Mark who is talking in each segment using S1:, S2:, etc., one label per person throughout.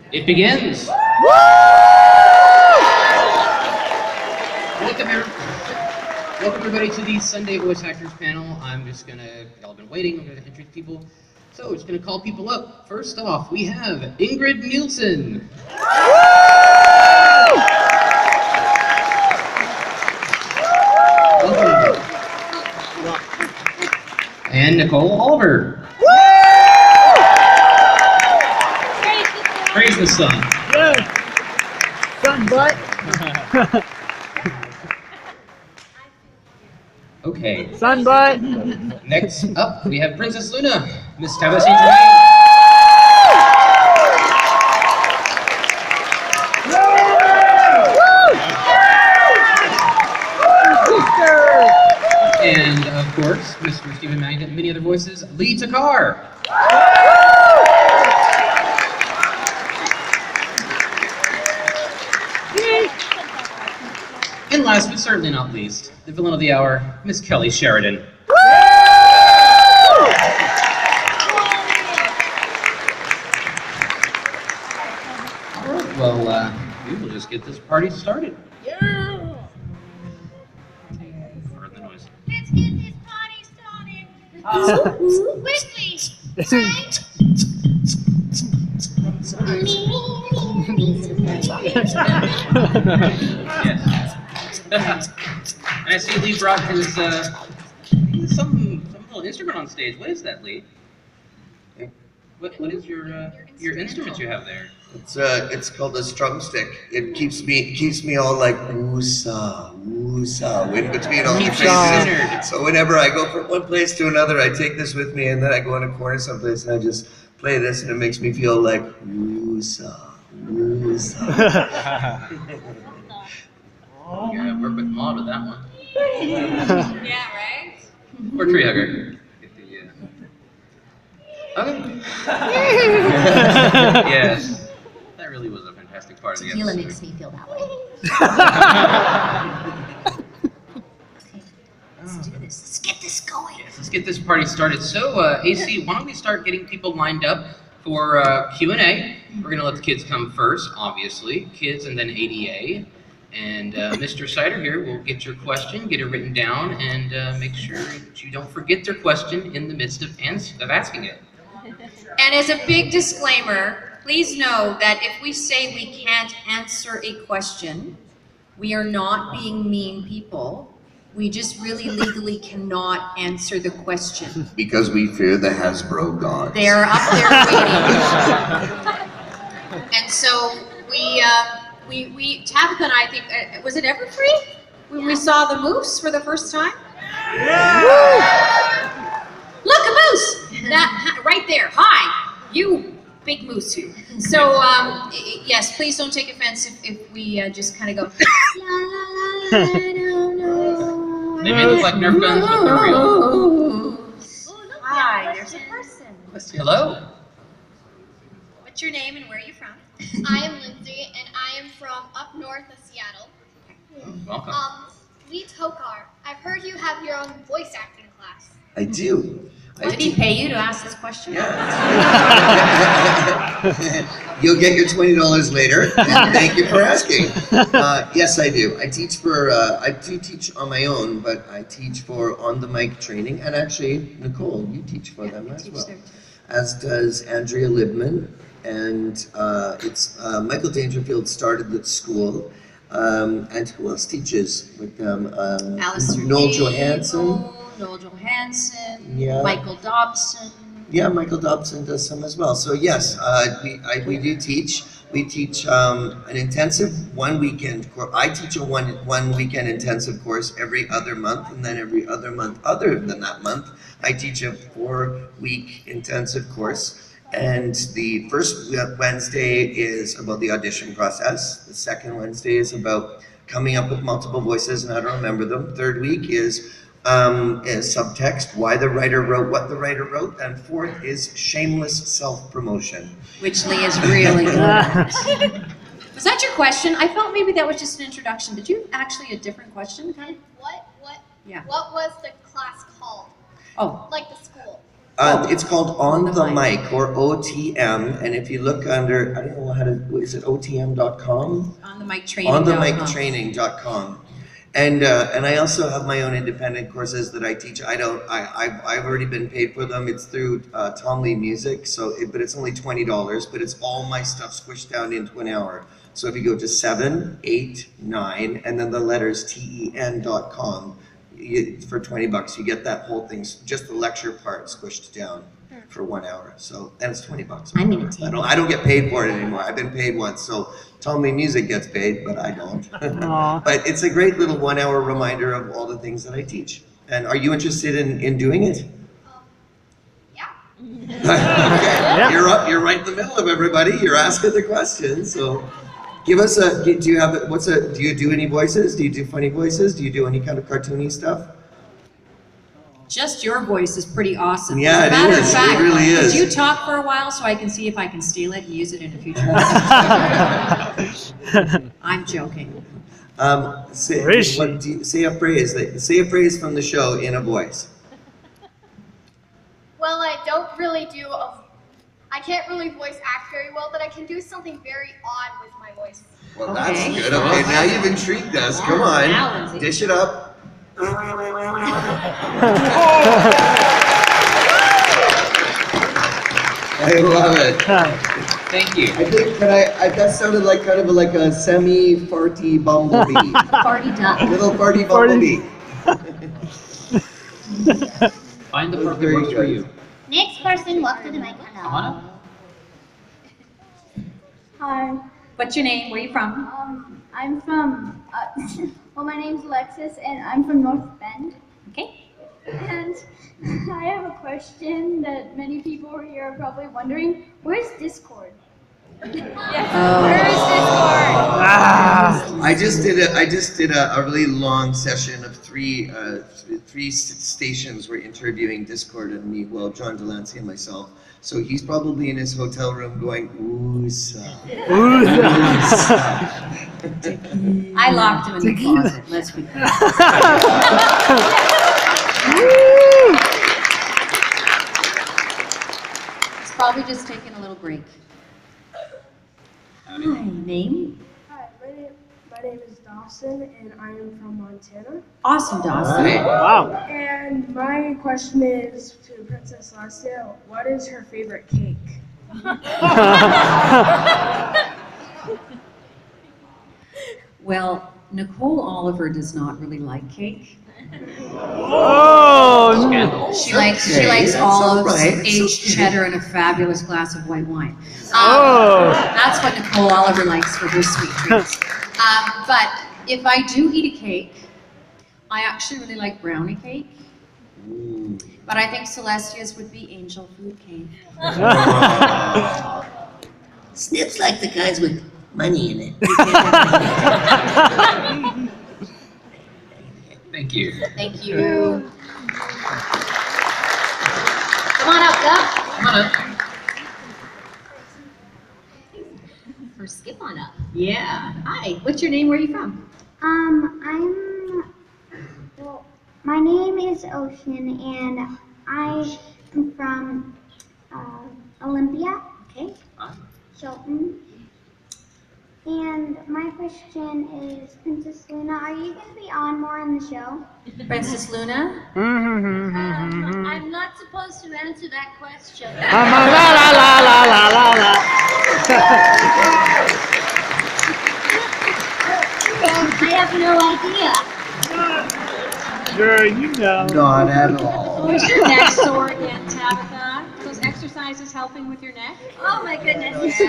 S1: It begins. Welcome everybody to the Sunday Voice Actors panel. Y'all have been waiting, I'm gonna introduce people. So we're just gonna call people up. First off, we have Ingrid Nielsen. Welcome. And Nicole Oliver. Praise the sun.
S2: Yeah. Sun butt.
S1: Okay.
S2: Sun butt.
S1: Next up, we have Princess Luna, Miss Tabitha St. Germain. And of course, Mr. Stephen Magnet and many other voices, Lee Takar. And last but certainly not least, the villain of the hour, Miss Kelly Sheridan. Well, we will just get this party started.
S3: Let's get this party started. Quickly.
S1: Yes. And I see Lee brought his some little instrument on stage. What is that, Lee? What is your instrument you have there?
S4: It's called a strum stick. It keeps me all like woosah, woosah in between all the places. So whenever I go from one place to another, I take this with me, and then I go in a corner someplace and I just play this, and it makes me feel like woosah, woosah.
S1: Yeah, work with Maud with that one.
S3: Yeah, right?
S1: Or tree hugger. Okay. Yes. That really was a fantastic part of the
S3: Tequila
S1: episode.
S3: makes me feel that way. Okay, let's do this. Let's get this going.
S1: Yes, let's get this party started. So, AC, why don't we start getting people lined up for Q&A? We're going to let the kids come first, obviously. Kids and then ADA. And Mr. Sider here will get your question, get it written down, and make sure that you don't forget their question in the midst of asking it.
S5: And as a big disclaimer, please know that if we say we can't answer a question, we are not being mean people. We just really legally cannot answer the question.
S4: Because we fear the Hasbro gods.
S5: They're up there waiting. And so we Tabitha and I think, was it Everfree? When we saw the moose for the first time? Yeah! Look, a moose! That right there. Hi, you big moose you. So yes, please don't take offense if we just kind of go. La, la, la, I don't know.
S1: They may look like Nerf guns, but they're real.
S3: Oh, look,
S5: Hi, there's a person.
S1: Hello.
S5: What's your name and where are you from?
S6: I am Lindsay, and I am from up north of Seattle.
S1: Welcome.
S6: Lee Tokar, I've heard you have your own voice acting class.
S4: I do.
S5: Did he pay you to ask this question?
S4: Yeah. You'll get your $20 later, and thank you for asking. Yes, I do. I do teach on my own, but I teach for on-the-mic training, and actually, Nicole, you teach for them as well. As does Andrea Libman, and Michael Dangerfield started the school, and who else teaches with them?
S5: Alistair
S4: Noel
S5: Gable,
S4: Johansson.
S5: Noel Johansson,
S4: Yeah.
S5: Michael Dobson.
S4: Yeah, Michael Dobson does some as well. So yes, we do teach. We teach an intensive one weekend course. I teach a one weekend intensive course every other month, and then every other month other than that month, I teach a 4-week intensive course. And the first Wednesday is about the audition process. The second Wednesday is about coming up with multiple voices and how to remember them. Third week is Subtext, why the writer wrote what the writer wrote. And fourth is shameless self-promotion.
S5: Which Lee is really good at. Was that your question? I felt maybe that was just an introduction. Did you actually a different question?
S6: And what
S5: Yeah.
S6: what was the class called?
S5: Oh,
S6: Like the school.
S4: It's called On the Mic, or OTM, and if you look under, I don't know how to, is it OTM.com?
S5: on the mic training.
S4: OnTheMicTraining.com. And I also have my own independent courses that I teach. I've already been paid for them. It's through Tom Lee Music, but it's only $20, but it's all my stuff squished down into an hour. So if you go to 7, 8, 9, and then the letters TEN.com, for $20, you get that whole thing, just the lecture part squished down for 1 hour. So, and it's $20.
S5: I'm gonna take
S4: I don't get paid for it anymore. I've been paid once, so Tom Lee Music gets paid, but I don't. But it's a great little 1 hour reminder of all the things that I teach. And are you interested in doing it?
S6: Yeah.
S4: Okay, you're right in the middle of everybody. You're asking the questions, so give us do you do any voices? Do you do funny voices? Do you do any kind of cartoony stuff?
S5: Just your voice is pretty awesome.
S4: Yeah,
S5: As a matter
S4: it
S5: of
S4: is.
S5: fact,
S4: It really is.
S5: Could you talk for a while so I can see if I can steal it and use it in a future? I'm joking.
S4: Say,
S2: Where is she?
S4: Say a phrase. Say a phrase from the show in a voice.
S6: Well, I can't really voice act very well, but I can do something very odd with my voice.
S4: Well,
S5: Okay.
S4: that's good. Okay, now you've intrigued us. Come on,
S5: Now, Lindsay.
S4: dish it up. I love it.
S1: Thank you.
S4: I think that sounded like kind of like a semi-farty bumblebee.
S5: Party done.
S4: Little farty bumblebee.
S1: Find the part that
S4: Very
S1: works for
S4: good.
S1: you.
S3: Next person, walk to the mic.
S1: Come on up.
S7: Hi,
S5: What's your name? Where are you from?
S7: I'm from, well, my name's Alexis, and I'm from North Bend.
S5: Okay.
S7: And I have a question that many people here are probably wondering. Where's Discord?
S5: Oh.
S4: I just did a really long session of three stations were interviewing Discord and me, well, John Delancey and myself. So he's probably in his hotel room going, ooh,
S5: I locked him in the closet. Let's be clear. He's probably just taking a little break. Hi, name?
S7: Hi, my name is Dawson, and I am from Montana.
S5: Awesome, Dawson.
S4: Right.
S2: Wow.
S7: And my question is to Princess Celestia, what is her favorite cake?
S5: Well, Nicole Oliver does not really like cake.
S2: Oh,
S1: Scandal.
S5: She likes
S4: That's all
S5: olives,
S4: right. It's
S5: aged
S4: okay.
S5: cheddar, and a fabulous glass of white wine.
S2: Oh.
S5: That's what Nicole Oliver likes for her sweet treats. But if I do eat a cake, I actually really like brownie cake. But I think Celestia's would be angel food cake.
S4: Snip's like the guys with money in it.
S1: Thank you.
S5: Thank you. Come on up, Doug.
S1: Come on up.
S3: Or skip on up.
S5: Yeah. Hi. What's your name? Where are you from?
S8: My name is Ocean, and I am from Olympia,
S5: Okay.
S8: Shelton. And my question is, Princess Luna, are you going to be on more in the show?
S5: Princess Luna.
S3: I'm not supposed to answer that question.
S2: La la la la la
S3: I have no idea.
S2: la. Sure, you know.
S4: Not at all.
S5: Oh, is your neck sore again, Tabitha? Those exercises helping with your neck?
S3: Oh my goodness. So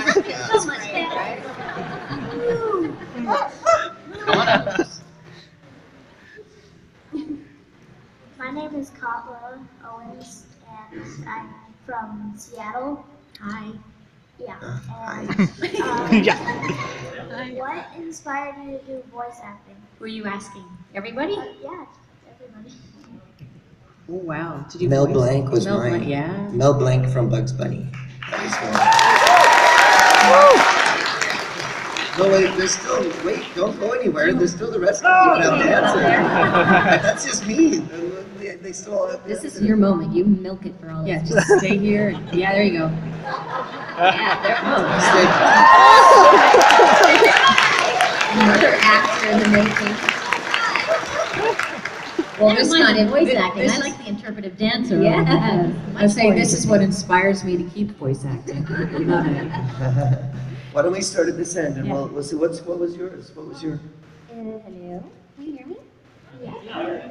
S3: much better.
S1: Come on up.
S8: My name is Katla Owens, and I'm from Seattle.
S5: Hi.
S8: Yeah.
S4: Hi.
S8: And,
S2: Yeah.
S8: what inspired you to do voice acting?
S5: Who are you asking? Everybody?
S8: Yeah, everybody.
S5: Oh wow! Did you
S4: Mel
S5: voice?
S4: Blanc was
S5: Mel
S4: mine.
S5: Blanc, yeah.
S4: Mel Blanc from Bugs Bunny. That was one. No, wait, there's still, wait, don't go anywhere. There's still the rest of them dancing. That's just me. They still all have
S5: This is your moment. You milk it for all. Yeah, just stay here. Yeah, there you go. Yeah, there. Oh. Another actor in the making. Well, this kind of
S3: voice acting.
S5: This,
S3: I like the interpretive dancer.
S5: Yeah.
S3: My
S5: I say
S3: voice
S5: this is what inspires me to keep voice acting. I love it.
S4: Why don't we start at this end and
S5: Yeah.
S4: we'll see what was yours? What was your?
S8: Hello. Can you hear me? Yeah.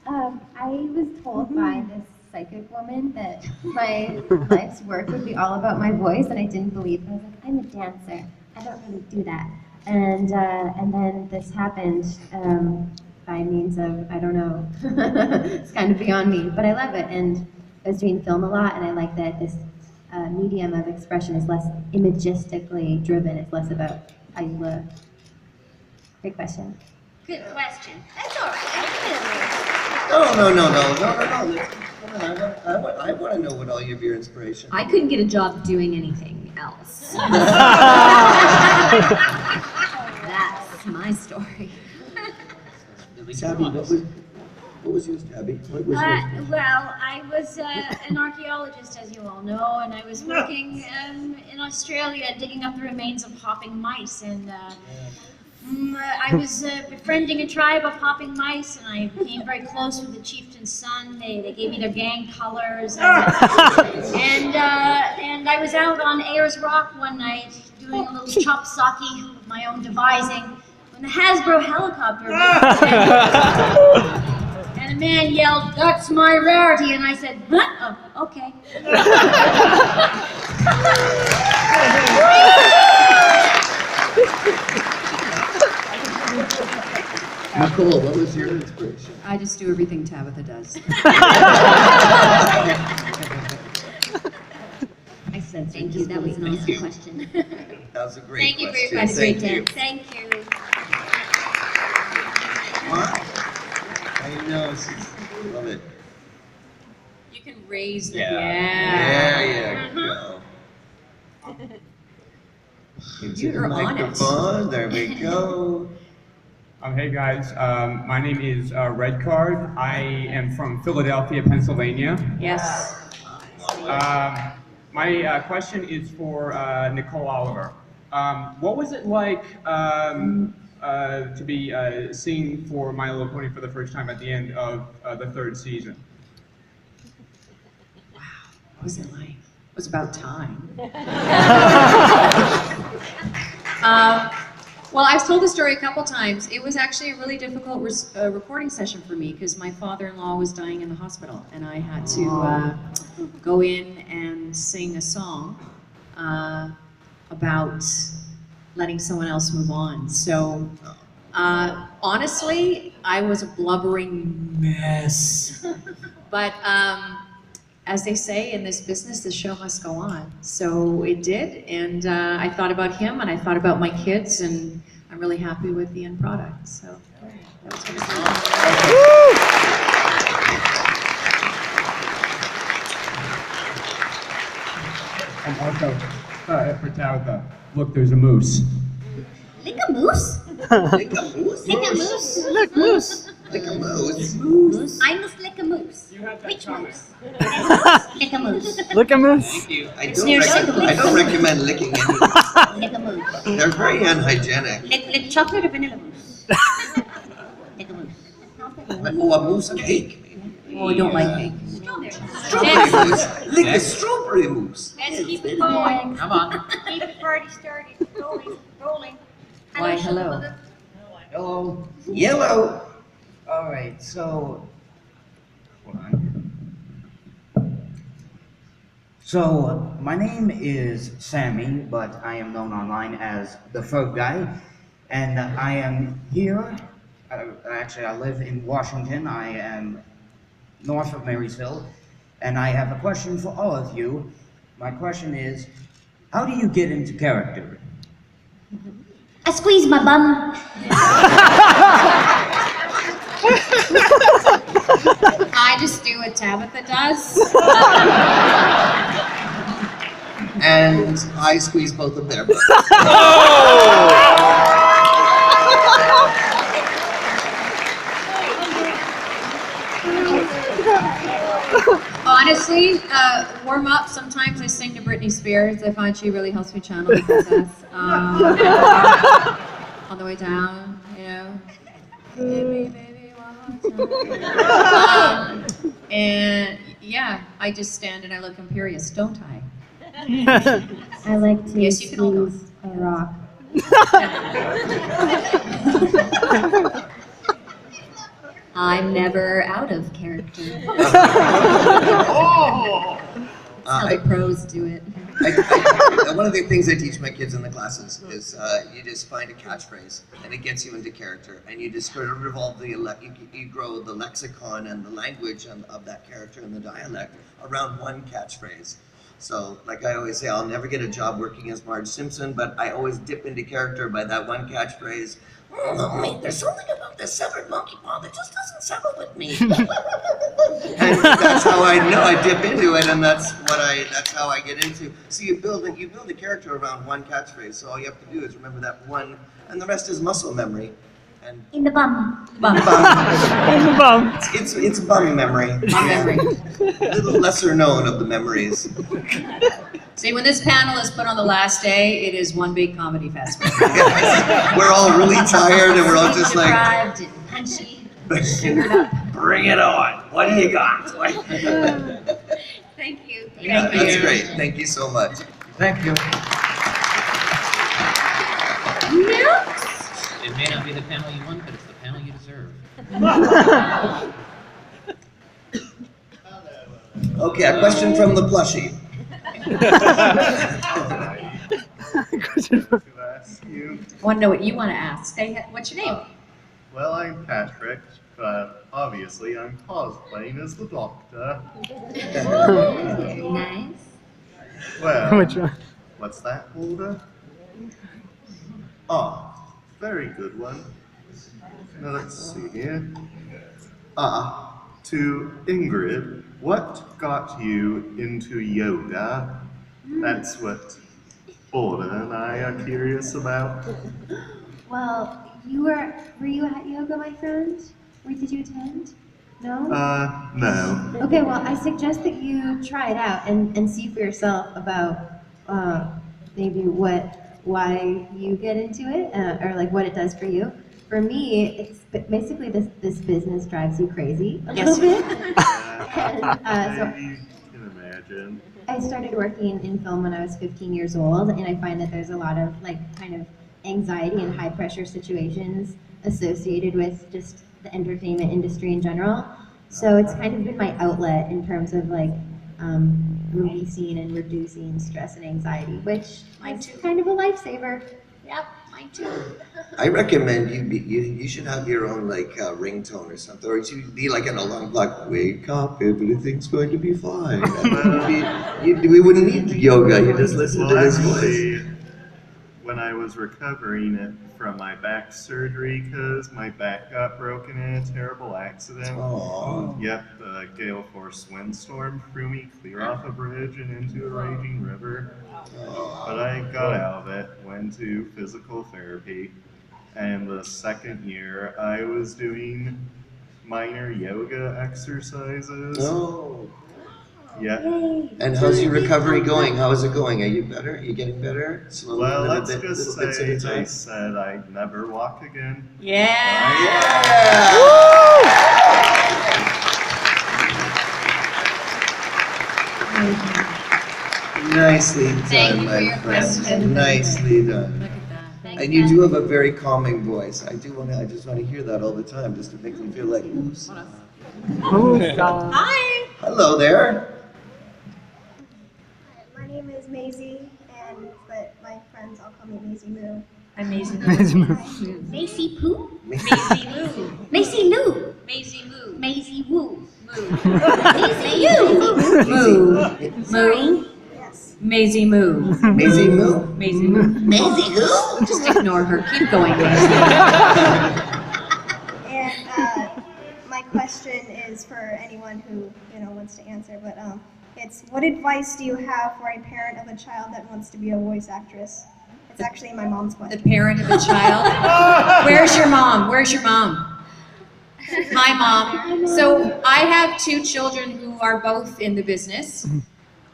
S8: I was told by this psychic woman that my life's work would be all about my voice, and I didn't believe it. I was like, I'm a dancer. I don't really do that. And then this happened by means of, I don't know, it's kind of beyond me, but I love it. And I was doing film a lot, and I like that this medium of expression is less imagistically driven. It's less about how you look. Great question.
S3: Good question. That's all right.
S4: No. I want to know what all of your inspiration.
S5: I couldn't get a job doing anything else. That's my story.
S4: Tabby, what was yours, Tabby? What was yours?
S7: Well, I was an archaeologist, as you all know, and I was working in Australia digging up the remains of hopping mice. And I was befriending a tribe of hopping mice, and I became very close with the chieftain's son. They gave me their gang colors. And I was out on Ayers Rock one night doing a little chop sake of my own devising when the Hasbro helicopter and a man yelled, "That's my rarity," and I said, "Huh? Oh, okay."
S4: Nicole, what was your inspiration?
S5: I just do everything Tabitha does.
S3: I said thank you. That was an awesome question.
S4: That was a great
S3: Thank you for your
S4: question.
S3: question.
S4: Thank you.
S3: Thank you.
S4: I know, love it.
S5: You can raise the
S4: There you go. Into the
S5: You're on it.
S4: microphone. There we go.
S9: Hey guys, my name is Red Card. I am from Philadelphia, Pennsylvania.
S5: Yes.
S9: My question is for Nicole Oliver. What was it like to be singing for My Little Pony for the first time at the end of the third season?
S5: What was it like? It was about time. Well, I've told the story a couple times. It was actually a really difficult recording session for me because my father-in-law was dying in the hospital, and I had to go in and sing a song about letting someone else move on. So, honestly, I was a blubbering mess. But as they say in this business, the show must go on. So it did, and I thought about him, and I thought about my kids, and I'm really happy with the end product. So that was
S9: And also, for Tabitha, look, there's a moose.
S3: Lick a moose?
S4: Lick a moose?
S3: Lick a moose?
S2: Look, moose.
S4: Lick a moose.
S3: I must lick a moose.
S9: You had that
S3: Which
S9: comment.
S3: moose? Lick a moose.
S2: Look a moose.
S1: Thank you.
S4: I don't recommend licking anything.
S3: Lick a moose.
S4: They're very unhygienic.
S3: Lick chocolate or vanilla mousse? Lick a moose.
S4: Oh, a moose cake.
S5: Oh, I don't like cake.
S4: Strawberry mousse. Lick a strawberry mousse.
S3: Let's keep it going.
S1: Come on.
S3: Keep the party started. Rolling.
S5: Why, hello.
S10: Hello.
S4: Yellow.
S10: All right, so hold on. So my name is Sammy, but I am known online as the Ferg Guy, and I am here. Actually, I live in Washington. I am north of Marysville, and I have a question for all of you. My question is, how do you get into character?
S3: I squeeze my bum.
S5: I just do what Tabitha does.
S4: And I squeeze both of their butts.
S5: Honestly, warm up. Sometimes I sing to Britney Spears. I find she really helps me channel the princess. On the way down, you know. Baby, baby, one more time. And yeah, I just stand and I look imperious, don't I?
S8: I like to
S5: Yes, you can all go.
S8: squeeze a rock.
S5: I'm never out of character. That's how the pros do it.
S4: One of the things I teach my kids in the classes is you just find a catchphrase and it gets you into character, and you just sort of revolve you grow the lexicon and the language of that character and the dialect around one catchphrase. So, like I always say, I'll never get a job working as Marge Simpson, but I always dip into character by that one catchphrase. Oh, mate, there's something about this severed monkey paw that just doesn't settle with me. And that's how I know I dip into it, and that's how I get into. So you build a character around one catchphrase. So all you have to do is remember that one, and the rest is muscle memory. And
S7: In the bum.
S4: bum.
S2: In the bum.
S4: It's bum memory.
S5: Bum memory.
S4: A little lesser known of the memories.
S5: See, when this panel is put on the last day, it is one big comedy festival.
S4: We're all really tired, and we're all just like,
S7: Deprived and punchy.
S4: bring it on. What do you got?
S7: Thank you.
S4: Yeah, that's great. Thank you so much.
S10: Thank you.
S1: It may not be the panel you want, but it's the panel you deserve.
S4: Okay, a question from the plushie.
S11: To ask you.
S5: I want to know what you want to ask. Say, what's your name?
S11: Well, I'm Patrick, but obviously I'm cosplaying as the Doctor.
S7: Nice.
S11: Well,
S2: Which one?
S11: what's that order? Ah, very good one. Now let's see here. To Ingrid, what got you into yoga? That's what Orla and I are curious about.
S8: Well, were you at yoga, my friend? Or did you attend? No?
S11: No.
S8: Okay, well, I suggest that you try it out and see for yourself about maybe why you get into it, or like what it does for you. For me, it's basically this business drives you crazy a little bit.
S11: I can imagine.
S8: I started working in film when I was 15 years old, and I find that there's a lot of like kind of anxiety and high pressure situations associated with just the entertainment industry in general. So it's kind of been my outlet in terms of like releasing and reducing stress and anxiety, which is kind of a lifesaver.
S5: Yep, mine too.
S4: I recommend you should have your own like ringtone or something, or you should be like an alarm clock. Wake up, everything's going to be fine. We wouldn't need the yoga. You just listen to his voice.
S11: Actually, when I was recovering from my back surgery, because my back got broken in a terrible accident.
S4: Aww.
S11: Yep, the gale force windstorm threw me clear off a bridge and into a raging river. But I got out of it, went to physical therapy, and the second year I was doing minor yoga exercises.
S4: Oh.
S11: Yep.
S4: And how's your recovery going? How is it going? Are you better? Are you getting better? Slowly,
S11: Well,
S4: little
S11: let's
S4: bit,
S11: just
S4: little bits at
S11: say
S4: a time?
S11: they said I'd never walk again. Nicely
S5: Thank
S4: done,
S5: you for
S4: my
S5: your
S4: friend.
S5: question.
S4: Nicely done.
S5: Look at that. Thank
S4: And you do have a very calming voice. I just want to hear that all the time, just to make me feel like, ooh.
S5: Hi.
S4: Hello there.
S6: My name is Maisie, but my friends all call me Maisie Moo.
S5: I'm Maisie
S7: Macy Poo?
S5: Maisie Moo.
S7: Macy Lou.
S5: Maisie Moo.
S7: Maisie Woo.
S5: Maisie You. Moo. Moo.
S6: Yes.
S5: Maisie Moo.
S4: Maisie Moo.
S5: Maisie Moo.
S4: Maisie who?
S5: Just ignore her. Keep going, Maisie.
S6: And my
S12: question is for anyone who wants to answer, but it's what advice do you have for a parent of a child that wants to be a voice actress? It's actually my mom's question.
S5: The parent of a child? Where's your mom? Where's your mom? My mom. So I have 2 children who are both in the business.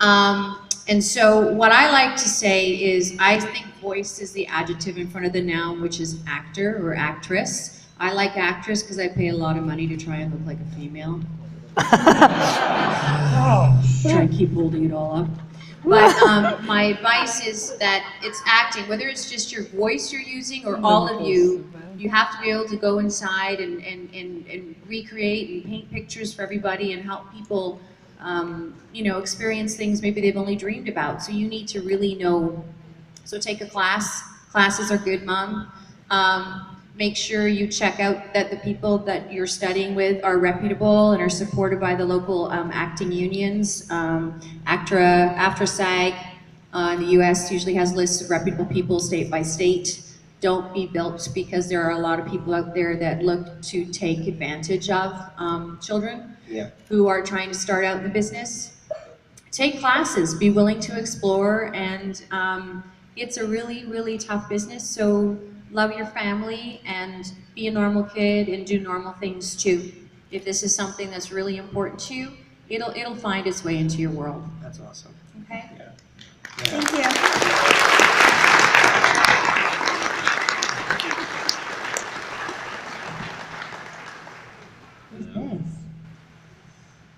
S5: And so what I like to say is I think voice is the adjective in front of the noun, which is actor or actress. I like actress because I pay a lot of money to try and look like a female. Try and keep holding it all up. But my advice is that it's acting, whether it's just your voice you're using or all of you, you have to be able to go inside and recreate and paint pictures for everybody and help people experience things maybe they've only dreamed about. So you need to really know. So take a class. Classes are good, Mom. Make sure you check out that the people that you're studying with are reputable and are supported by the local acting unions. AFTRA-SAG in the US usually has lists of reputable people state by state. Don't be built because there are a lot of people out there that look to take advantage of children who are trying to start out in the business. Take classes, be willing to explore, and it's a really, really tough business, so love your family and be a normal kid and do normal things too. If this is something that's really important to you, it'll find its way into your world.
S4: That's awesome.
S5: Okay?
S4: Yeah.
S12: Thank you.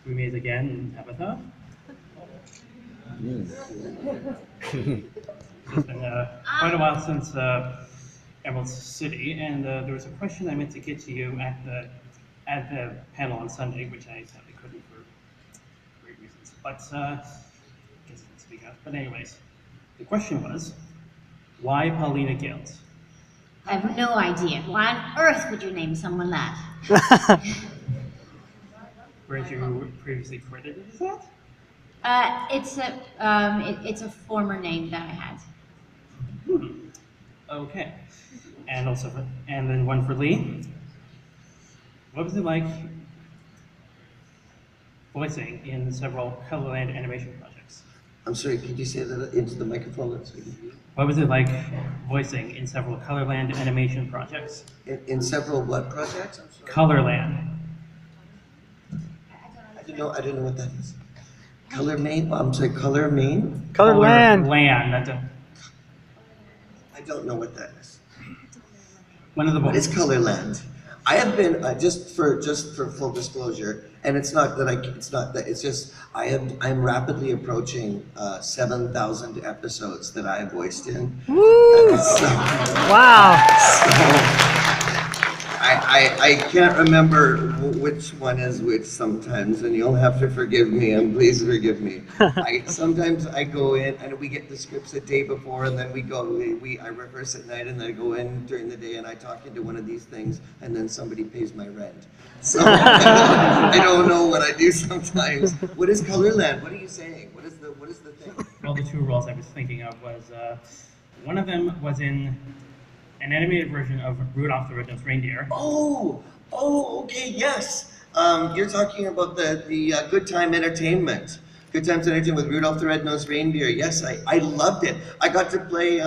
S2: We meet again in Tabitha. It's been quite a while since Emerald City, and there was a question I meant to get to you at the panel on Sunday, which I sadly couldn't for great reasons. But I guess I can speak up. But anyways, the question was, why Paulina Gales?
S7: I have no idea. Why on earth would you name someone that?
S2: Weren't you previously credited as that?
S7: It's a former name that I had.
S2: Okay. And then one for Lee. What was it like voicing in several Colorland animation projects?
S4: I'm sorry, could you say that into the microphone?
S2: What was it like voicing in several Colorland animation projects?
S4: In several what projects? I'm sorry.
S2: Colorland.
S4: I don't know what that is. Color Maine? I'm sorry, Color Maine?
S2: Colorland.
S4: I don't know what that is.
S2: One of the
S4: What is Colorland? I have been just for full disclosure, and it's just I'm rapidly approaching 7,000 episodes that I have voiced in.
S2: Woo!
S4: Wow! I can't remember which one is which sometimes, and you'll have to forgive me, and please forgive me. Sometimes I go in, and we get the scripts the day before, and then I rehearse at night, and then I go in during the day, and I talk into one of these things, and then somebody pays my rent. So I don't know what I do sometimes. What is Colorland? What are you saying? What is the thing?
S2: Well, the 2 roles I was thinking of was, one of them was in an animated version of Rudolph the Red-Nosed Reindeer.
S4: Oh, okay, yes. You're talking about the Good Time Entertainment. Good Times Entertainment with Rudolph the Red-Nosed Reindeer. Yes, I loved it. I got to play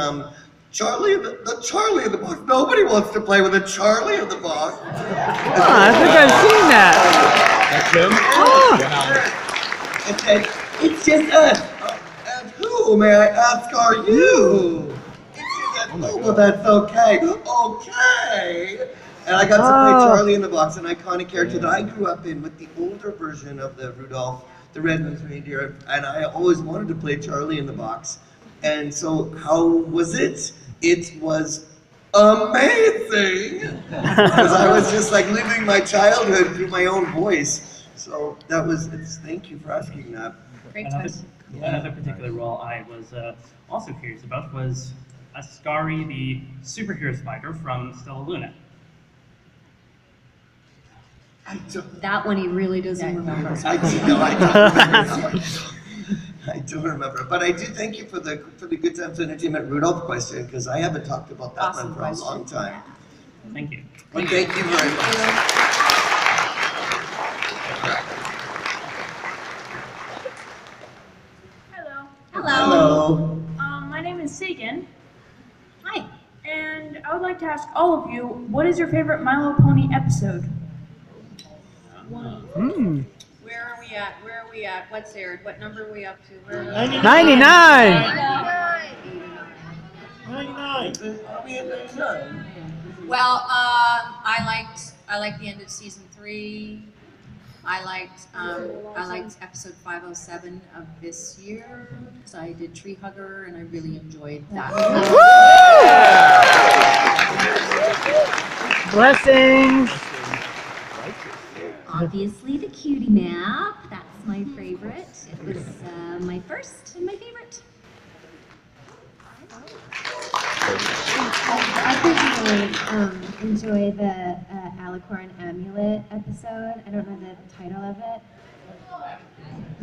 S4: Charlie the Charlie of the Box. Nobody wants to play with a Charlie of the Box.
S2: I think I've seen that.
S4: That's him? I said, it's just us. And who, may I ask, are you? Oh, well, that's okay. Okay. And I got to play Charlie in the Box, an iconic character that I grew up in with the older version of the Rudolph the Red-Nosed Reindeer, and I always wanted to play Charlie in the Box. And so, how was it? It was amazing! Because I was just like living my childhood through my own voice. So thank you for asking that.
S5: Great question.
S2: Another particular role I was also curious about was Ascari, the superhero spider from Stella Luna.
S5: That one he really doesn't remember.
S4: I don't remember, but I do thank you for the Good Times Entertainment Rudolph question, because I haven't talked about that one for a long time.
S2: Thank you.
S4: Well, thank you very much.
S13: is Sagan.
S5: Hi.
S13: And I would like to ask all of you, what is your favorite My Little Pony episode?
S5: Where are we at? Where are we at? What's aired? What number are we up to? Where
S14: 99.
S4: 99.
S5: Well, I liked the end of season 3. I liked episode 507 of this year because I did Tree Hugger and I really enjoyed that.
S14: Blessings.
S3: Obviously, the cutie map. That's my favorite. It was my first and my favorite.
S8: I personally enjoy the Alicorn Amulet episode. I don't know the title of it.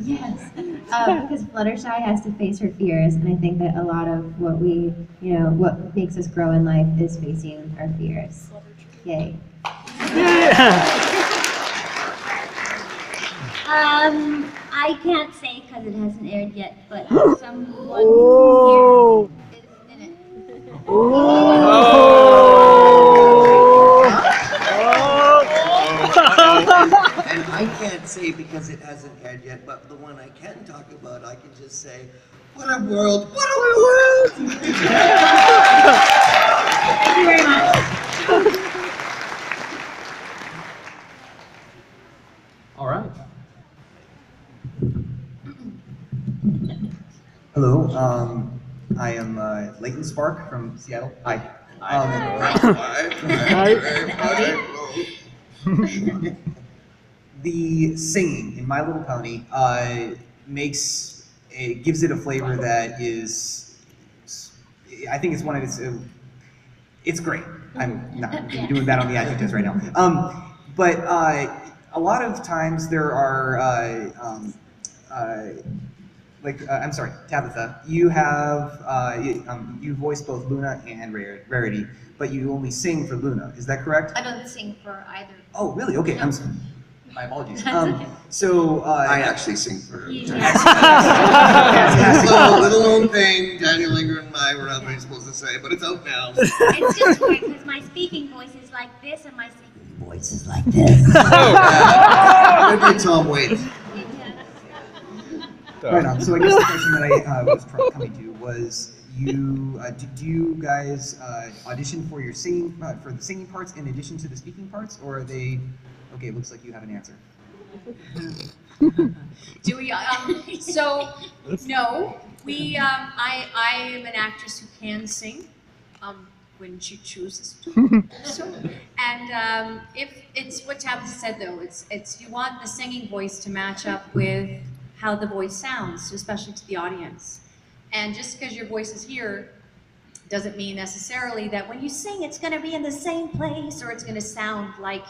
S8: Yes, because Fluttershy has to face her fears, and I think that a lot of what what makes us grow in life is facing our fears. Yay.
S3: I can't say because it hasn't aired yet, but someone
S14: Oh.
S3: here is in it.
S4: And I can't say because it hasn't aired yet, but the one I can talk about, I can just say, what a world, what a world!
S3: Thank you very much.
S1: All right.
S15: Hello, I am Leighton Spark from Seattle. Hi. The singing in My Little Pony gives it a flavor that is, I think it's one of its, it's great. I'm not doing that on the acting test right now. But a lot of times there are, I'm sorry, Tabitha, you have, you voice both Luna and Rarity, but you only sing for Luna, is that correct?
S5: I don't sing for either.
S15: Oh, really? Okay, my apologies.
S5: That's okay.
S15: So,
S4: I actually sing for her.
S5: Yeah.
S4: So, little known thing, Daniel Inger and I were not really supposed to say, but it's out now.
S3: It's just weird because my speaking voice is like this and my singing voice is like this.
S4: Maybe Tom Waits.
S15: Right on. So I guess the question that I was coming to was, do you guys audition for your singing for the singing parts in addition to the speaking parts, or are they? Okay, looks like you have an answer.
S5: Do we? So no, we. I am an actress who can sing, when she chooses to. So, and if it's what Tabitha said though, it's you want the singing voice to match up with how the voice sounds, especially to the audience. And just because your voice is here doesn't mean necessarily that when you sing it's going to be in the same place or it's going to sound like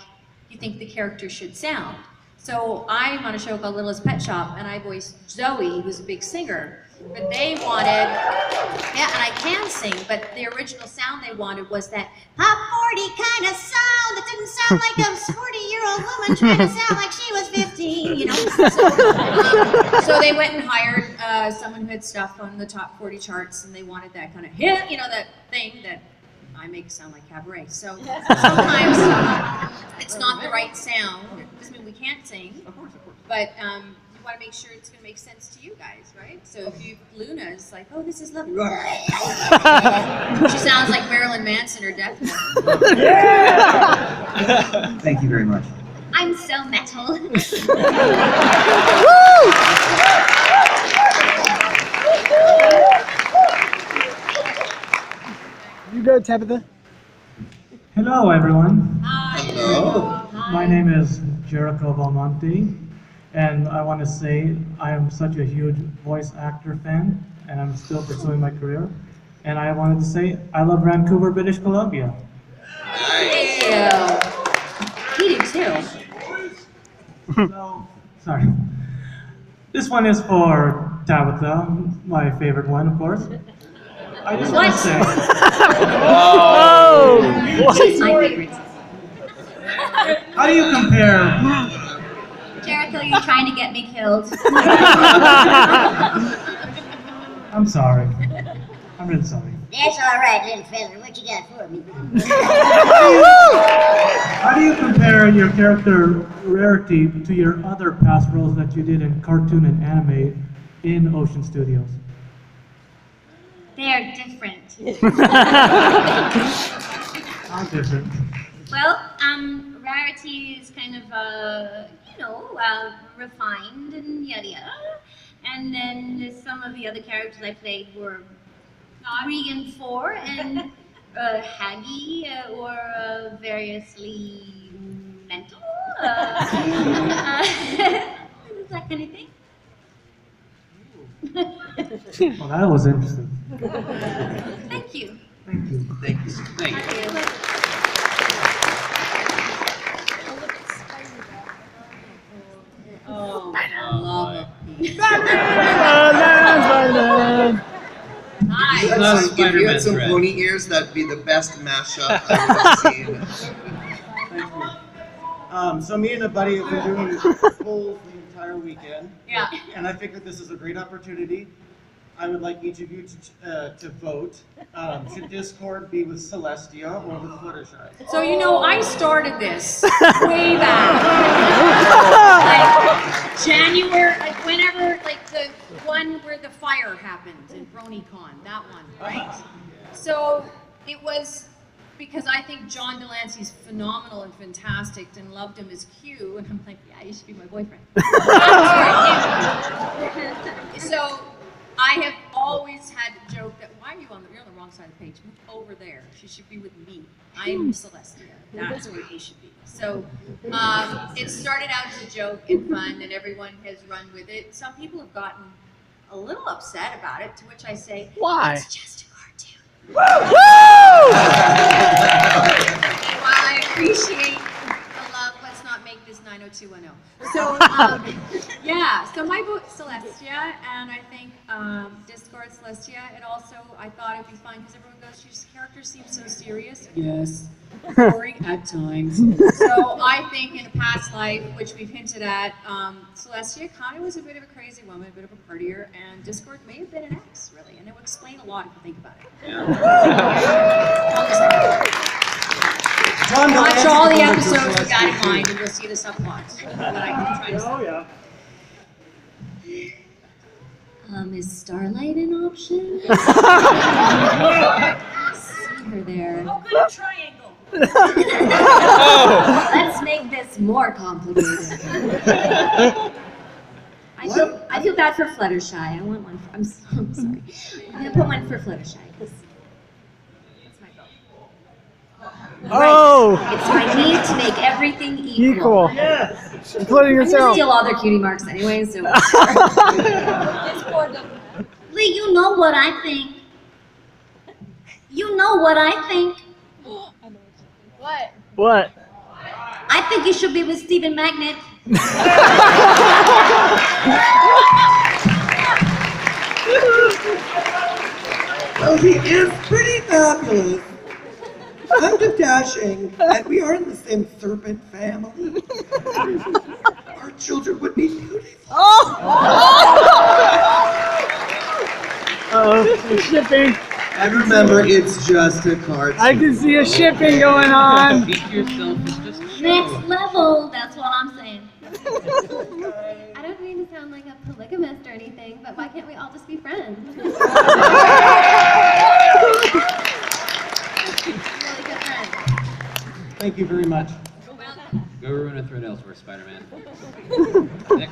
S5: you think the character should sound. So I'm on a show called Littlest Pet Shop and I voiced Zoe, who's a big singer. But they wanted, yeah, and I can sing, but the original sound they wanted was that pop 40 kind of sound that didn't sound like a 40-year-old woman trying to sound like she was 15, you know? So they went and hired someone who had stuff on the top 40 charts, and they wanted that kind of hit, you know, that thing that I make sound like cabaret. So sometimes it's not the right sound. It doesn't mean we can't sing, but you want to make sure it's going to make sense to you guys, right? So if Luna's like, oh, this is lovely. She sounds like Marilyn Manson or Death Metal.
S15: Yeah! Thank you very much.
S3: I'm so metal.
S14: You go, Tabitha.
S2: Hello, everyone.
S4: Hello.
S2: My name is Jericho Belmonte, and I want to say I am such a huge voice actor fan, and I'm still pursuing my career. And I wanted to say I love Vancouver, British Columbia.
S5: Thank you. He did too.
S2: So, sorry. This one is for Tabitha, my favorite one, of course. I just want to say.
S14: Oh!
S5: She's my favorite.
S2: How do you compare?
S3: Jericho, you're trying to get me killed.
S2: I'm sorry. I'm really sorry.
S16: That's all right, little fella. What you got for me?
S17: How do you compare your character rarity to your other past roles that you did in cartoon and anime in Ocean Studios?
S7: They're different.
S17: How different?
S7: Well, Rarity is kind of, refined and yada yada. And then some of the other characters I played were 3 and 4, and Haggy or variously mental. That kind of thing.
S17: Well, that was interesting.
S7: Thank you.
S17: Thank you.
S4: Thank you.
S1: Thank you.
S5: Oh, I love
S14: Spider-Man!
S5: Hi.
S4: If
S1: Not a
S4: you had
S1: Spider-Man
S4: some
S1: thread.
S4: pony ears, that'd be the best mashup I've ever seen.
S18: So me and a buddy have been doing polls the entire weekend.
S5: Yeah.
S18: And I figured this is a great opportunity. I would like each of you to vote. Should Discord be with Celestia or with Fluttershy?
S5: So I started this way back, like January, like whenever, like the one where the fire happened in BronyCon, that one, right? So it was because I think John Delancey's phenomenal and fantastic, and loved him as Q, and I'm like, yeah, you should be my boyfriend. So I have always had to joke that why are you're on the wrong side of the page? Move over there. She should be with me. I'm Celestia. That's where he should be. So it started out as a joke and fun, and everyone has run with it. Some people have gotten a little upset about it, to which I say,
S14: Why?
S5: it's just a cartoon.
S14: Woo!
S5: And while I appreciate the love, let's not make this 90210. So, yeah, so my vote Celestia, and I think Discord Celestia. And also, I thought it'd be fun because everyone goes, your character seems so serious. Yes, boring at times. So I think in a past life, which we've hinted at, Celestia kind of was a bit of a crazy woman, a bit of a partier, and Discord may have been an ex, really, and it would explain a lot if you think about it. Watch all the episodes with that in mind, and you'll see the subplots. That I'm trying to say.
S17: Oh, yeah.
S3: Is Starlight an option? See her there.
S7: Oh, good triangle.
S3: Let's make this more complicated. I feel bad for Fluttershy. I want one. I'm sorry. I'm gonna put one for Fluttershy because it's my vote.
S14: Oh!
S3: It's my need to make everything equal.
S14: Equal. Yes. Including
S3: I'm gonna
S14: yourself.
S3: steal all their cutie marks anyway, so.
S16: Lee, you know what I think. You know what I think.
S6: What?
S14: What?
S16: I think you should be with Stephen Magnet.
S19: Well, he is pretty fabulous. I'm just dashing, and we are in the same serpent family. Our children would be beautiful.
S14: Oh, shipping.
S4: And remember, it's just a card.
S14: I can see a shipping going on.
S1: Beat yourself. It's just a show.
S16: Next level, that's what I'm saying.
S8: I don't mean to sound like a polygamist or anything, but why can't we all just be friends? Really good friends.
S18: Thank you very much.
S1: Go ruin a thread elsewhere, Spider-Man.
S4: It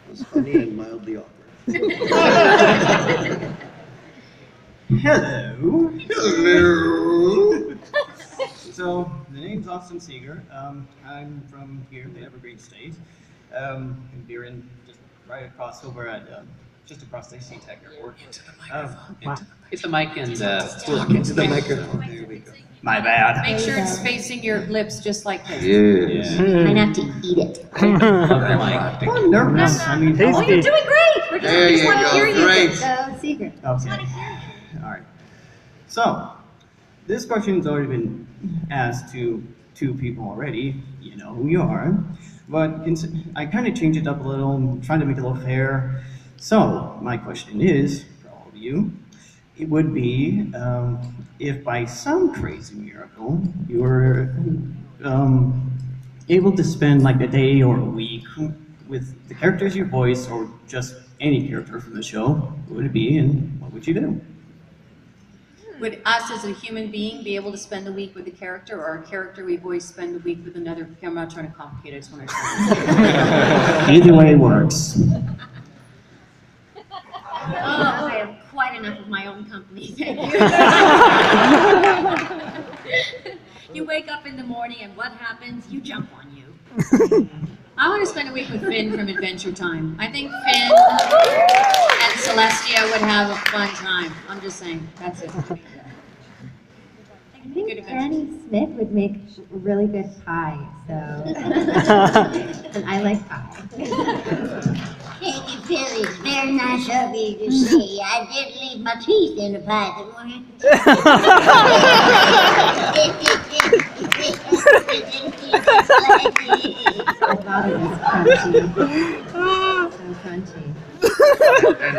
S4: was funny and mildly awkward.
S18: Hello.
S4: Hello.
S18: So, the name's Austin Seeger. I'm from here, the Evergreen State. And we're in just right across over at, just across the AC Tech Airport.
S1: Get the mic and
S4: Talk into the microphone. There we go.
S18: My bad.
S5: Make sure it's facing your lips just like this.
S4: Yes.
S3: Might have to eat it.
S18: I'm nervous. I mean,
S3: Oh, you're doing great. We're
S4: There
S3: just
S4: you
S3: want to
S4: go.
S3: hear you.
S4: Great.
S3: Secret.
S18: Okay. All right. So, this question's already been asked to 2 people already. You know who you are. But I kind of changed it up a little, trying to make it a little fair. So, my question is, for all of you, it would be if by some crazy miracle you were able to spend like a day or a week with the characters you voice, or just any character from the show. What would it be, and what would you do?
S5: Would us as a human being be able to spend the week with a character, or a character we voice spend the week with another? I'm not trying to complicate it, I just want to.
S18: Either way works.
S7: I have quite enough of my own company, thank you. You wake up in the morning and what happens? You jump on you.
S5: I want to spend a week with Finn from Adventure Time. I think Finn and Celestia would have a fun time. I'm just saying, that's it.
S8: I think Granny Smith would make really good pie, so. And I like pie.
S16: Thank you, Phil. It's very nice of you to say. I did leave my teeth in the pie that morning.
S8: I thought it was crunchy. So crunchy.
S4: And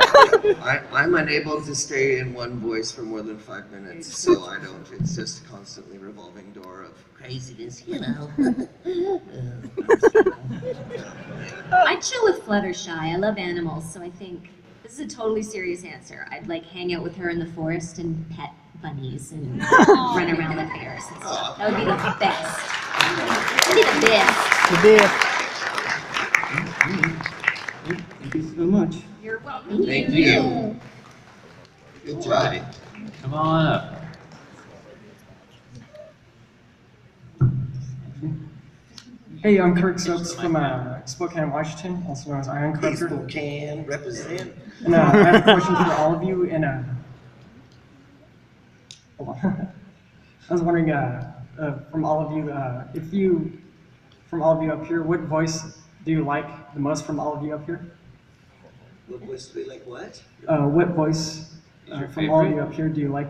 S4: I'm unable to stay in one voice for more than 5 minutes, so I don't. It's just a constantly revolving door of craziness, you know.
S3: I'd chill with Fluttershy. I love animals, so I think this is a totally serious answer. I'd like hang out with her in the forest and pet bunnies and run around with bears and stuff. That would be the best. That'd be the best.
S18: Thank you so much.
S3: You're welcome.
S4: Thank you. Good job.
S20: Come on up.
S21: Hey, I'm Kirk Soaps from Spokane, Washington, also known as Iron Crusher.
S4: Spokane, represent.
S21: And I have a question for all of you. And hold on. I was wondering, from all of you, from all of you up here, what voice do you like the most from all of you up here?
S4: What voice do we like? What?
S21: What voice from all of you up here do you like?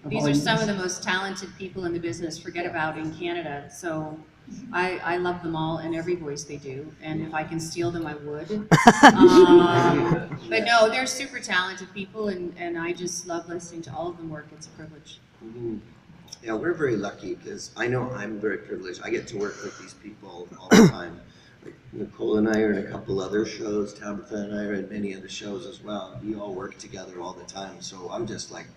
S5: These are some of the most talented people in the business, forget about in Canada. So I love them all and every voice they do. And if I can steal them, I would. But no, they're super talented people, and I just love listening to all of them work. It's a privilege.
S4: Mm-hmm. Yeah, we're very lucky because I know I'm very privileged. I get to work with these people all the time. Like Nicole and I are in a couple other shows. Tabitha and I are in many other shows as well. We all work together all the time. So I'm just like,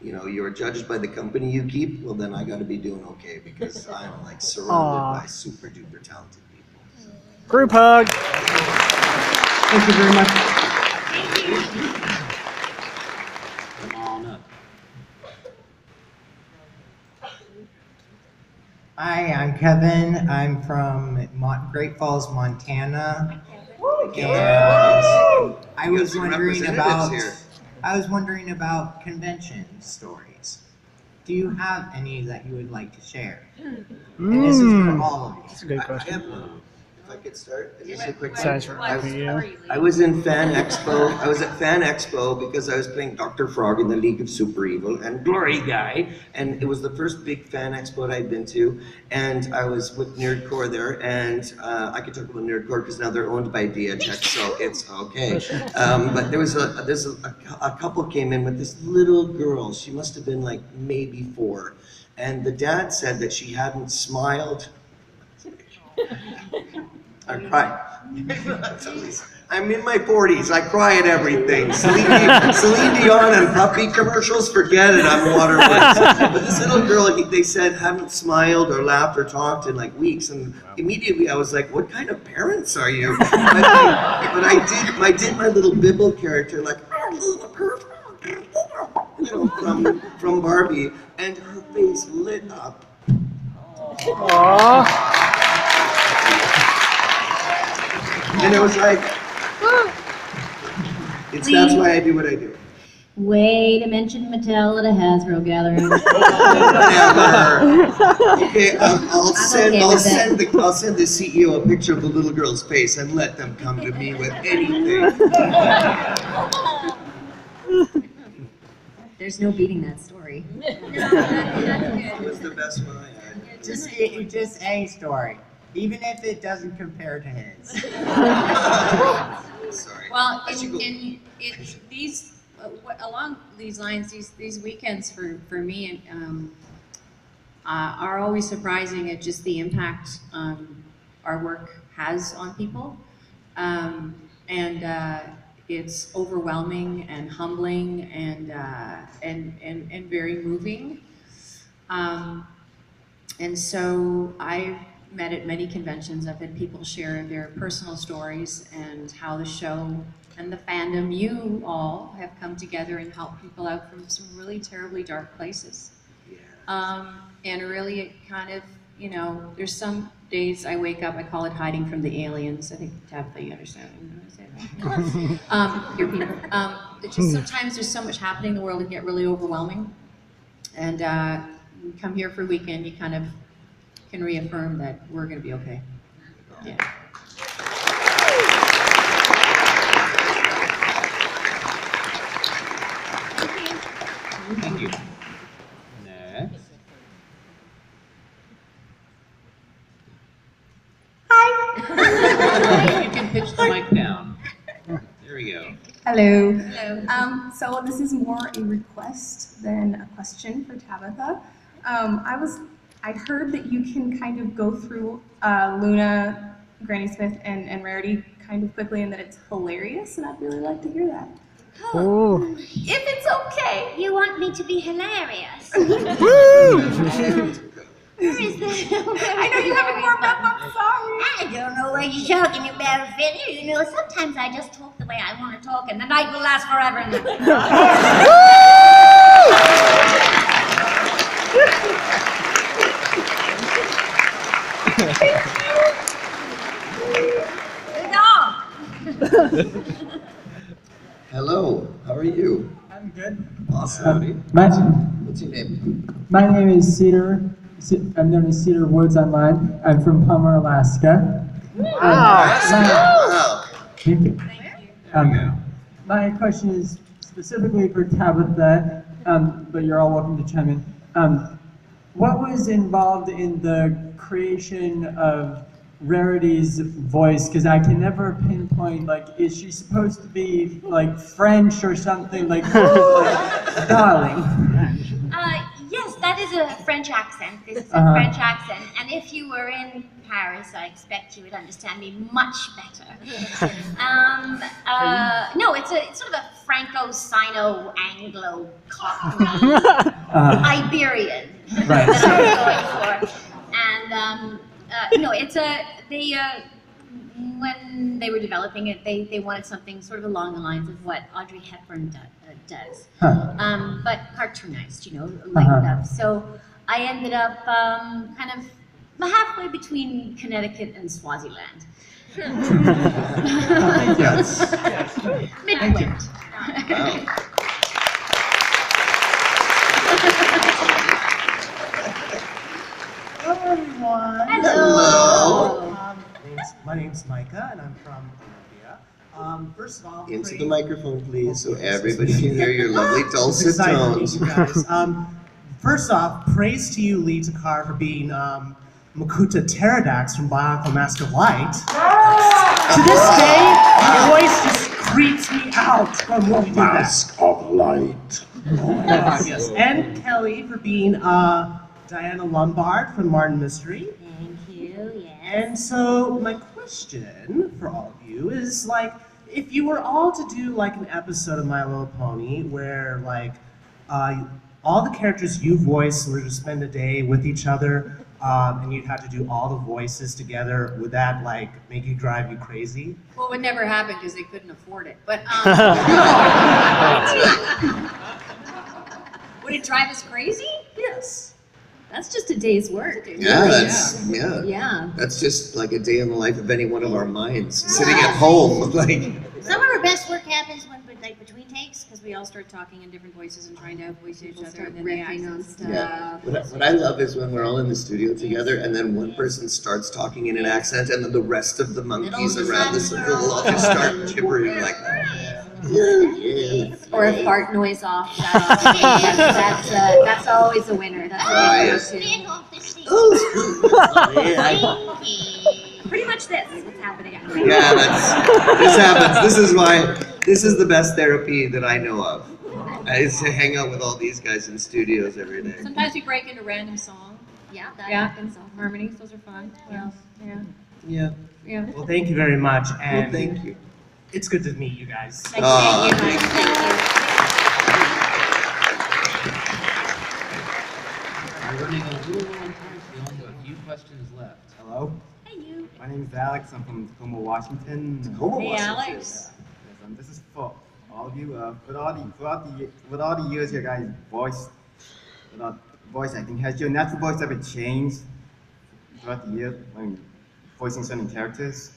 S4: you're judged by the company you keep. Well, then I got to be doing okay because I'm like surrounded by super duper talented people. So.
S14: Group hug.
S21: Thank you very much.
S20: Come on up.
S22: Hi, I'm Kevin. I'm from Great Falls, Montana. And I was wondering about convention stories. Do you have any that you would like to share? And this is for all of you.
S14: That's a good question.
S4: I have one. If I could start, just a quick
S14: Sounds
S4: thing.
S14: right for you.
S4: I was in Fan Expo. I was at Fan Expo because I was playing Dr. Frog in the League of Super Evil and Glory Guy, and it was the first big Fan Expo that I'd been to. And I was with Nerdcore there, and I could talk about Nerdcore because now they're owned by Diatech, so it's okay. But there was a couple came in with this little girl. She must have been like maybe 4, and the dad said that she hadn't smiled. I cry. I'm in my 40s. I cry at everything. Celine Dion and puppy commercials, forget it. I'm waterworks. But this little girl, they said, hadn't smiled or laughed or talked in like weeks. And immediately I was like, what kind of parents are you? But I did my little Bibble character, like, from Barbie, and her face lit up.
S14: Aww.
S4: And it was like, that's why I do what I do.
S3: Way to mention Mattel at a Hasbro gathering.
S4: Never. Okay, I'll send the CEO a picture of the little girl's face and let them come to me with anything.
S3: There's no beating that story.
S4: It was the best one I had.
S22: Just any story, even if it doesn't compare to his.
S4: Sorry.
S5: Well, in Along these lines, these weekends for me are always surprising at just the impact our work has on people, and it's overwhelming and humbling and very moving. And so I've met at many conventions. I've had people share their personal stories and how the show and the fandom, you all, have come together and helped people out from some really terribly dark places. And really it kind of, there's some days I wake up, I call it hiding from the aliens. I think, Tabitha, you understand what I'm saying? Your people. It's just sometimes there's so much happening in the world, it can get really overwhelming. And you come here for a weekend, you kind of can reaffirm that we're going to be okay. Yeah.
S20: Thank you. Next.
S5: Hi.
S20: You can pitch the mic down. There we go.
S12: Hello.
S5: Hello.
S12: So this is more a request than a question for Tabitha. I'd heard that you can kind of go through Luna, Granny Smith, and Rarity kind of quickly, and that it's hilarious, and I'd really like to hear that.
S14: Oh.
S7: If it's okay. You want me to be hilarious? Where is that?
S12: I know you haven't warmed up, I'm sorry.
S16: I don't know what you're talking about, Finny. You know, sometimes I just talk the way I want to talk, and the night will last forever.
S4: Hello, how are you?
S21: I'm good.
S4: Awesome. What's your name?
S21: My name is Cedar. I'm known as Cedar Woods online. I'm from Palmer, Alaska.
S4: Wow.
S21: Thank you. My question is specifically for Tabitha, but you're all welcome to chime in. What was involved in the creation of Rarity's voice? Because I can never pinpoint, like, is she supposed to be, like, French or something? Like darling.
S7: Yes, that is a French accent. This is a
S21: Uh-huh.
S7: French accent. And if you were in Paris, I expect you would understand me much better. No, it's sort of a Franco-Sino-Anglo-Cockney Iberian
S21: Right.
S7: that I was going for. And when they were developing it, they wanted something sort of along the lines of what Audrey Hepburn does. But cartoonized, lightened up. So I ended up kind of halfway between Connecticut and Swaziland.
S21: Yes.
S7: Midway.
S9: Hello, everyone.
S4: Hello.
S9: My name's Micah, and I'm from Colombia. First of all,
S4: Into the microphone, please, so everybody can hear your lovely dulcet
S9: Excited to meet
S4: tones.
S9: you guys. First off, praise to you, Lee Takar, for being Makuta Pterodax from Bionicle Mask of Light. To this day, your voice just creeps me out from when you do that.
S10: Mask of Light.
S9: Yes. And Kelly for being Diana Lombard from Martin Mystery.
S7: Thank you, yes.
S9: And so my question for all of you is, like, if you were all to do like an episode of My Little Pony where like all the characters you voice were to spend a day with each other, and you'd have to do all the voices together, would that like make you drive you crazy?
S5: Well, it would never happen because they couldn't afford it. But would it drive us crazy?
S9: Yes.
S3: That's just a day's work.
S4: Yeah, that's just like a day in the life of any one of our minds, sitting at home, like.
S16: Some of our best work happens when, like, between takes.
S5: Because we all start talking in different voices and trying to voice each
S3: People
S5: other,
S3: start
S5: and then they
S3: riffing on
S5: accent.
S3: stuff.
S4: Yeah. What I love is when we're all in the studio together, and then one person starts talking in an accent, and then the rest of the monkeys around the circle will all just start gibbering like that. Yeah.
S3: Or a fart noise off. That's always a winner. That's a winner
S4: yes.
S3: too.
S16: Stand off the seat.
S4: Oh, yeah.
S3: Pretty much this is what's happening.
S4: Yeah, this happens. This is the best therapy that I know of. Is to hang out with all these guys in studios every day.
S5: Sometimes we break into random songs.
S3: Yeah, that
S5: Yeah,
S3: happens.
S5: harmonies, those are fun. Yeah.
S4: Yeah.
S5: Yeah.
S9: Well, thank you very much, and
S4: thank you.
S9: It's good to meet you guys.
S5: Thank you. Thank you.
S20: We're running a little low on time, so we only have a few questions left.
S18: Hello.
S3: Hey, you.
S18: My name is Alex. I'm from Tacoma, Washington.
S4: Tacoma,
S5: Hey,
S4: Washington.
S5: Alex.
S18: Yes, this is for all of you. With all the years your guys' voice acting, has your natural voice ever changed throughout the year when voicing certain characters?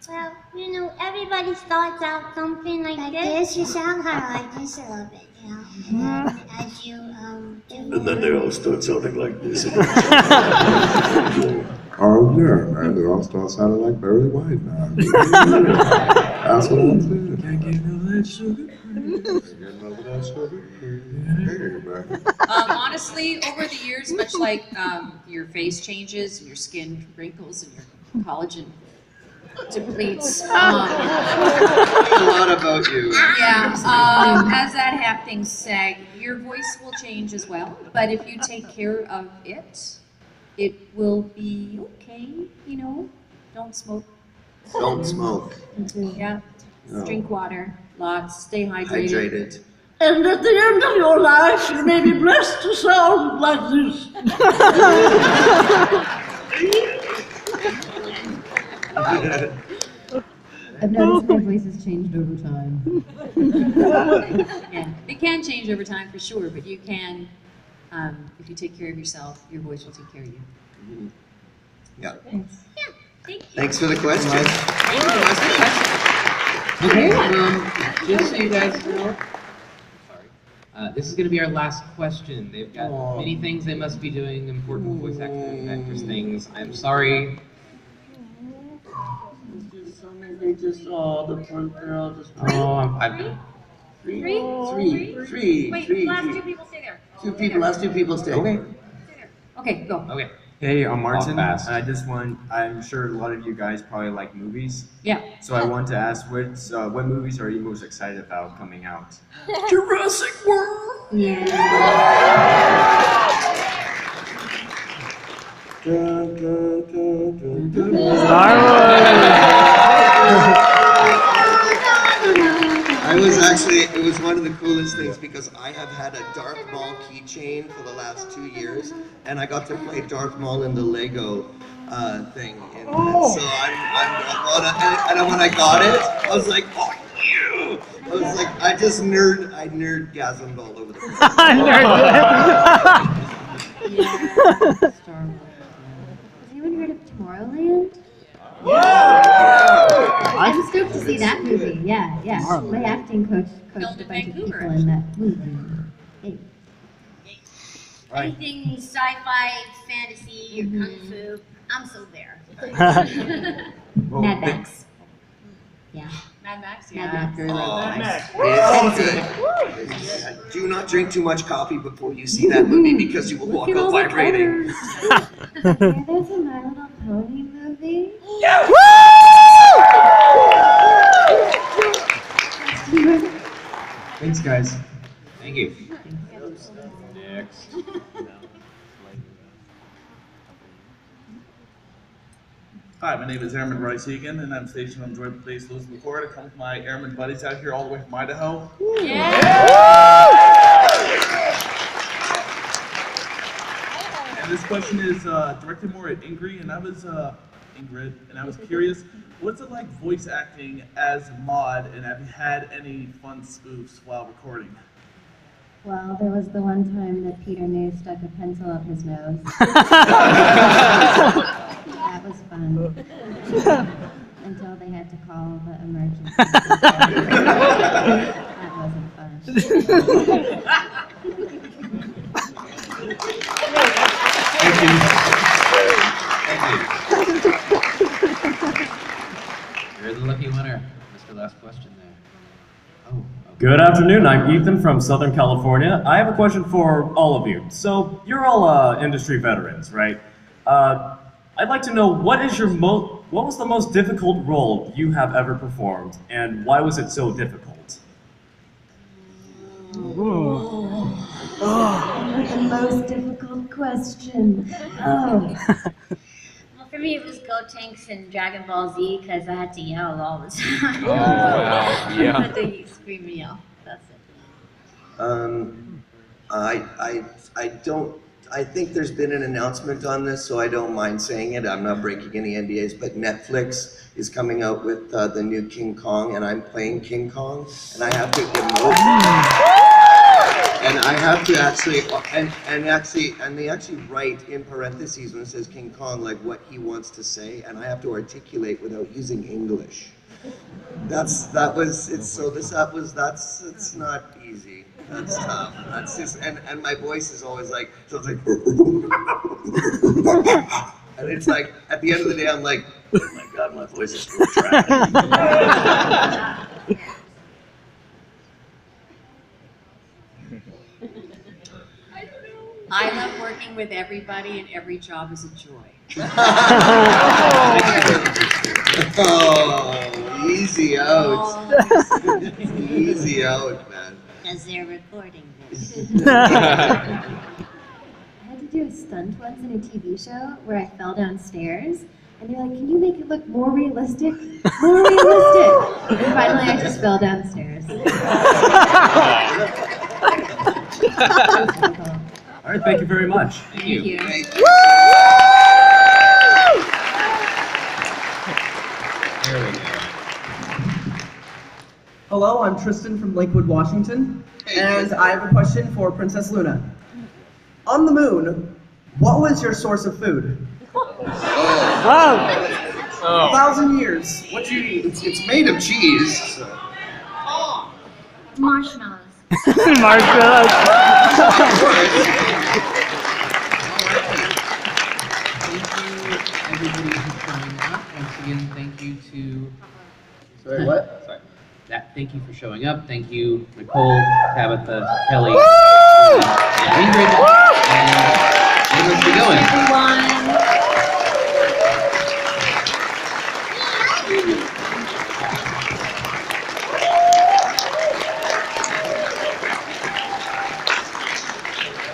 S16: Well, you know, everybody starts out something like this. You sound kind of like this a little bit, you know. And then as you do
S10: And then they all start sounding like this. Oh yeah, man, they all start sounding like Barry White now. That's what I'm saying. Can't get no that sugar. Can't get no that sugar. Hey, man.
S5: Honestly, over the years, much like your face changes, your skin wrinkles, and your collagen depletes.
S4: A lot about you.
S5: Yeah, as that happens, sag, your voice will change as well. But if you take care of it, it will be okay. You know, don't smoke.
S4: Don't smoke.
S5: Yeah,
S4: No.
S5: drink water, lots. Stay hydrated.
S4: Hydrated.
S11: And at the end of your life, you may be blessed to sound like this.
S23: I've noticed my voice has changed over time.
S5: Yeah, it can change over time for sure, but you can, if you take care of yourself, your voice will take care of you.
S4: Mhm. Yeah.
S5: Thank you.
S4: Thanks for the question.
S1: Okay, just so you guys know, this is going to be our last question. They've got many things they must be doing, important voice actors things. I'm sorry.
S11: They just, the poor girl just.
S1: I've done.
S11: Three.
S5: Wait, last two people stay there.
S19: Last two people stay.
S4: Okay.
S5: Okay, go.
S1: Okay.
S15: Hey, I'm Martin.
S20: fast.
S15: I'm sure a lot of you guys probably like movies.
S5: Yeah.
S15: So I want to ask, what movies are you most excited about coming out?
S11: Jurassic World.
S4: It was one of the coolest things because I have had a Darth Maul keychain for the last 2 years, and I got to play Darth Maul in the Lego thing. And so when I got it, I was like, oh, you! I was like, I nerdgasmed all over the place.
S23: Yeah. Star Wars. Has anyone heard of Tomorrowland? I'm stoked to see that movie. Yeah. My acting coach coached a bunch of people in that movie. Hey.
S16: Anything sci-fi, fantasy, or kung fu, I'm so there.
S23: Mad Max. Yeah.
S5: Mad Max,
S23: Mad Max.
S4: Mad Max. It's good. Do not drink too much coffee before you see that movie because you will walk out vibrating.
S23: There's a My Little Pony movie.
S15: Thanks, guys.
S20: Thank you. Next.
S24: Hi, my name is Airman Royce Egan, and I'm stationed on Jordan Place, Lewis, McCord. I come with my airman buddies out here all the way from Idaho. And this question is directed more at Ingrid, and I was curious, what's it like voice acting as Maud, and have you had any fun spoofs while recording?
S23: Well, there was the one time that Peter New stuck a pencil up his nose. That was fun. Until they had to call the emergency. That wasn't fun.
S20: Thank you. You're the lucky winner. Mr. Last question there.
S25: Good afternoon, I'm Ethan from Southern California. I have a question for all of you. So, you're all industry veterans, right? I'd like to know what was the most difficult role you have ever performed, and why was it so difficult?
S23: That's the most difficult question. Oh.
S7: Well, for me, it was Gotenks and Dragon Ball Z because I had to yell all the time.
S1: Oh, wow. Yeah.
S7: I had to scream and yell. That's it.
S4: I don't. I think there's been an announcement on this, so I don't mind saying it. I'm not breaking any NDAs, but Netflix is coming out with the new King Kong, and I'm playing King Kong, and I have to emote. And I have to actually, and they actually write in parentheses when it says King Kong, like what he wants to say, and I have to articulate without using English. It's not easy. That's tough. That's just, and my voice is always like, so it's like, and it's like, at the end of the day, I'm like, oh my God, my voice is still trash.
S5: I love working with everybody, and every job is a joy.
S4: Oh, easy out. Easy out, man.
S3: Because they're recording this.
S23: I had to do a stunt once in a TV show where I fell downstairs, and they're like, "Can you make it look more realistic? More realistic!" And finally, I just fell downstairs.
S25: All right, thank you very much.
S1: Thank you. There we go.
S2: Hello, I'm Tristan from Lakewood, Washington, and I have a question for Princess Luna. On the moon, what was your source of food?
S4: Oh.
S2: 1,000 years. What do you eat?
S4: It's made of cheese. So.
S7: Marshmallows.
S14: Marshmallows.
S1: Everybody who's showing up. Once again, thank you to.
S4: Sorry, what?
S1: Sorry. Thank you for showing up. Thank you, Nicole, Tabitha, Kelly, and Ingrid. And let's be going.
S5: Everyone.